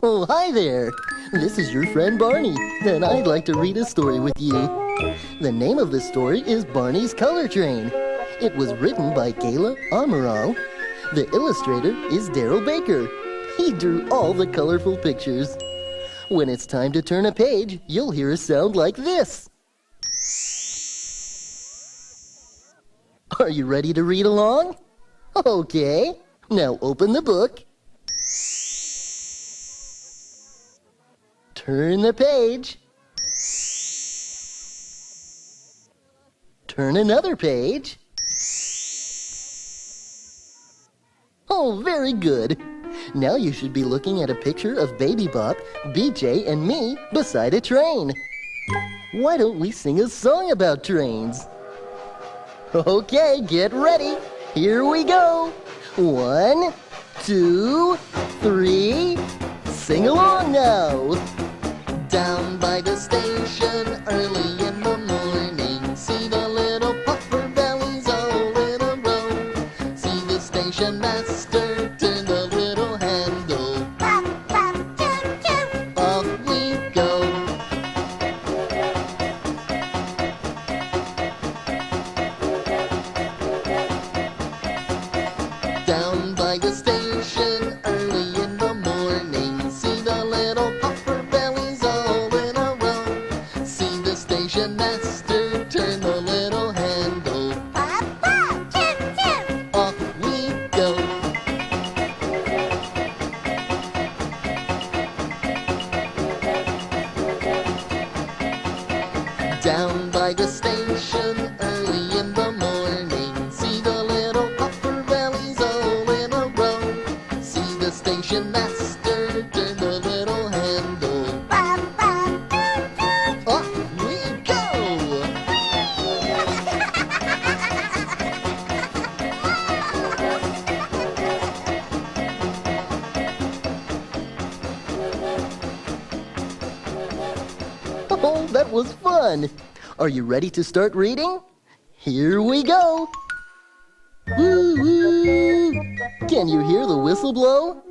Oh, hi there. This is your friend Barney, and I'd like to read a story with you. The name of the story is Barney's Color Train. It was written by Gayla Amaral. The illustrator is Daryl Baker. He drew all the colorful pictures. When it's time to turn a page, you'll hear a sound like this. Are you ready to read along? Okay, now open the book. Turn the page. Turn another page. Oh, very good. Now you should be looking at a picture of Baby Bop, BJ, and me beside a train. Why don't we sing a song about trains? Okay, get ready. Here we go. 1, 2, 3. Sing along now. Down by the station early in the morning, see the little puffer bellies all in a row. See the station master turn the little handle. Pop, pop, toot, toot. Off we go. Down by the station early in the morning, see the little puffer bellies all in a row. See the station master turn the little handle. Pop, pop, toot, toot. Off we go. Down by the station early in the morning, see the little puffer bellies all in a row. See the station master turn the little handle. Pop, pop, toot, toot. Off we go. Oh, that was fun. Are you ready to start reading? Here we go. Woo woo! Can you hear the whistle blow?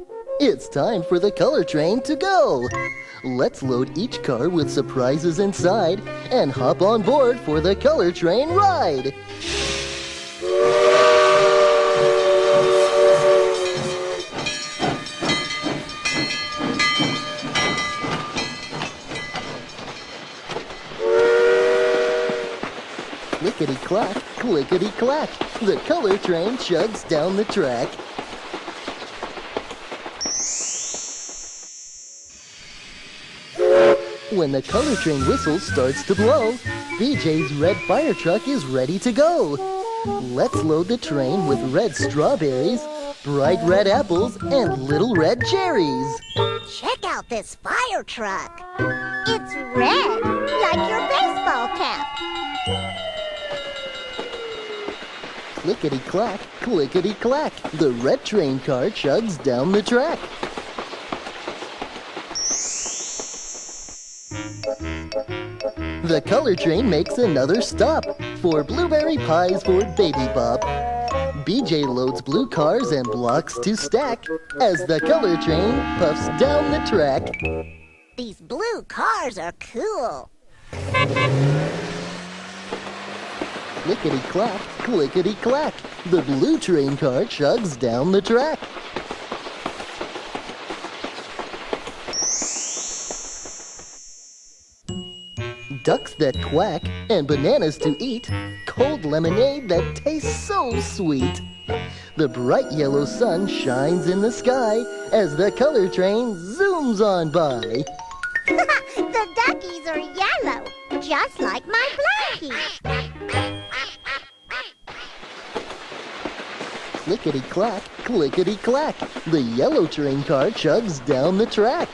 It's time for the color train to go. Let's load each car with surprises inside and hop on board for the color train ride. Clickety-clack, clickety-clack, the color train chugs down the track. When the color train whistle starts to blow, BJ's red fire truck is ready to go. Let's load the train with red strawberries, bright red apples, and little red cherries. Check out this fire truck. It's red, like your baseball cap. Clickety-clack, clickety-clack, the red train car chugs down the track. The color train makes another stop for blueberry pies for Baby Bop. BJ loads blue cars and blocks to stack as the color train puffs down the track. These blue cars are cool. Clickety-clack, clickety-clack, the blue train car chugs down the track. Ducks that quack and bananas to eat, cold lemonade that tastes so sweet. The bright yellow sun shines in the sky as the color train zooms on by. The duckies are yellow, just like my blankie. Clickety-clack, clickety-clack, the yellow train car chugs down the track.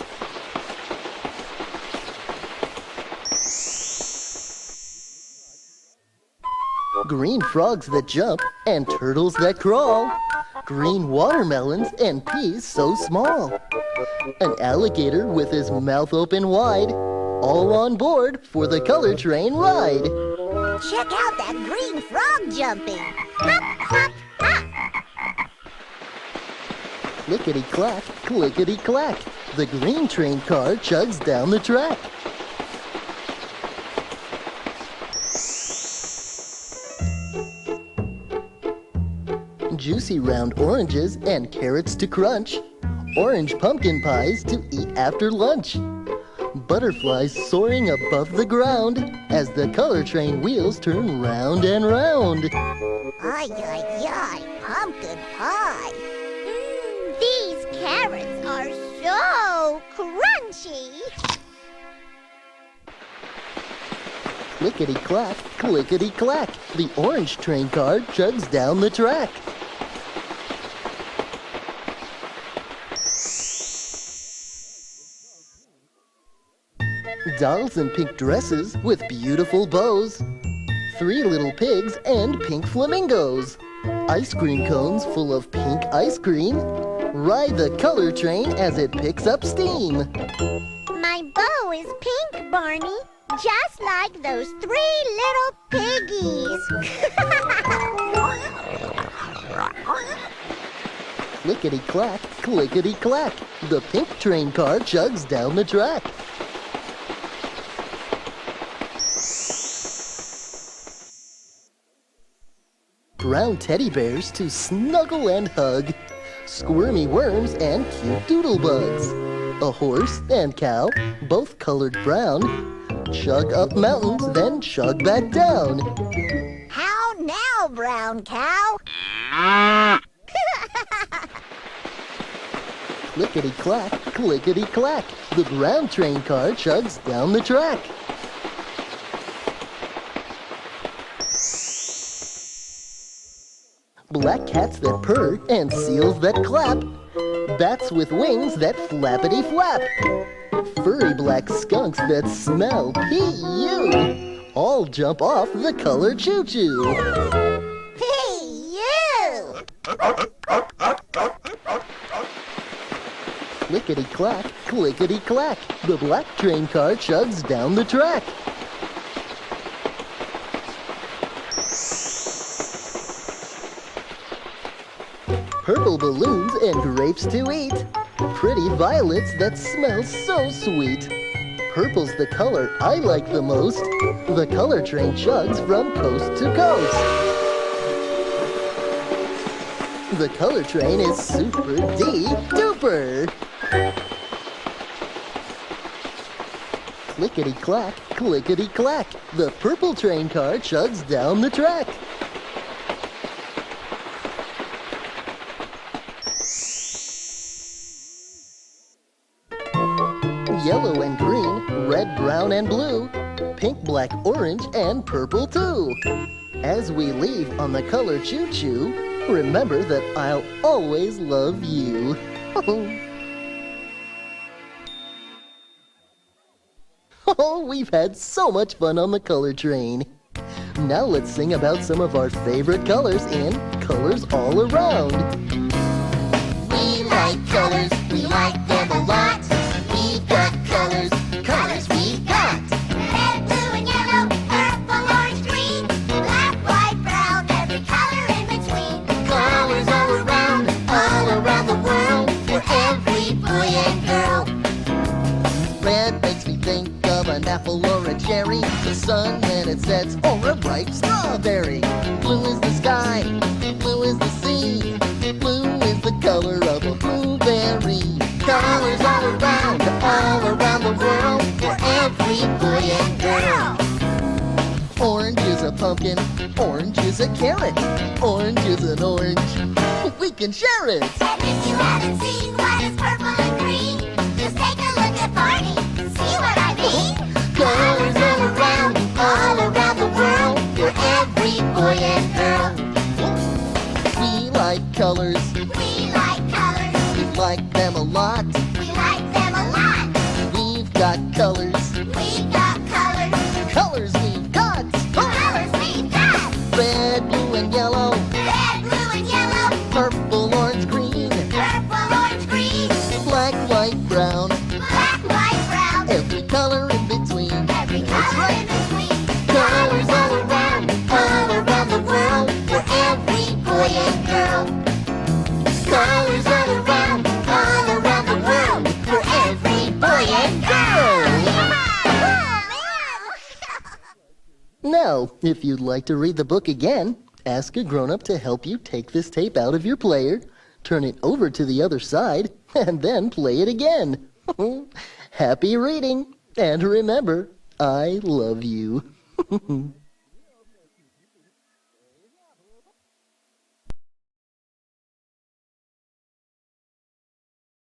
Green frogs that jump and turtles that crawl. Green watermelons and peas so small. An alligator with his mouth open wide. All on board for the color train ride. Check out that green frog jumping. Hop, hop, hop. Clickety-clack, clickety-clack. The green train car chugs down the track. Juicy round oranges and carrots to crunch. Orange pumpkin pies to eat after lunch. Butterflies soaring above the ground as the color train wheels turn round and round. Ay, ay, ay, pumpkin pie. These carrots are so crunchy. Clickety-clack, clickety-clack. The orange train car chugs down the track. Dolls in pink dresses with beautiful bows. 3 little pigs and pink flamingos. Ice cream cones full of pink ice cream. Ride the color train as it picks up steam. My bow is pink, Barney, just like those 3 little piggies. Clickety-clack, clickety-clack. The pink train car chugs down the track. Brown teddy bears to snuggle and hug. Squirmy worms and cute doodlebugs. A horse and cow, both colored brown. Chug up mountains, then chug back down. How now, brown cow? Clickety-clack, clickety-clack. The brown train car chugs down the track. Black cats that purr and seals that clap. Bats with wings that flappity-flap. Furry black skunks that smell P.U. All jump off the color choo-choo. Hey, you! Clickety-clack, clickety-clack. The black train car chugs down the track. Purple balloons and grapes to eat. Pretty violets that smell so sweet. Purple's the color I like the most. The color train chugs from coast to coast. The color train is super duper. Clickety-clack, clickety-clack. The purple train car chugs down the track. Yellow and green, red, brown, and blue, pink, black, orange, and purple too. As we leave on the color choo-choo, remember that I'll always love you. Oh, we've had so much fun on the color train. Now let's sing about some of our favorite colors in Colors All Around. We like colors, we like them a lot. We've got colors, colors we've got. Red, blue, and yellow, purple, orange, green. Black, white, brown, every color in between. Colors all around the world, for every boy and girl. Red makes me think of an apple or a cherry, the sun when it sets, or a ripe strawberry. Blue is the sky, blue is the sea, blue is the color of a blueberry. Colors all around the world, for every boy and girl. Orange is a pumpkin, orange is a carrot, orange is an orange. We can share it. And if you haven't seen what is purple and green, just take a look at Barney. See what I mean? Colors all around the world, for every boy and girl. We like colors, We like colors, we like them a lot. we like them a lot. We've got colors, We got colors, colors we've got. colors we've got. Red, blue, and yellow, Red, blue, and yellow, purple, orange, green, purple, orange, green. black, white, brown, Black, white, brown, every color in between. every color in between. Colors all around the world, for every boy and girl. colors all around Now, if you'd like to read the book again, ask a grown-up to help you take this tape out of your player, turn it over to the other side, and then play it again. Happy reading! And remember, I love you.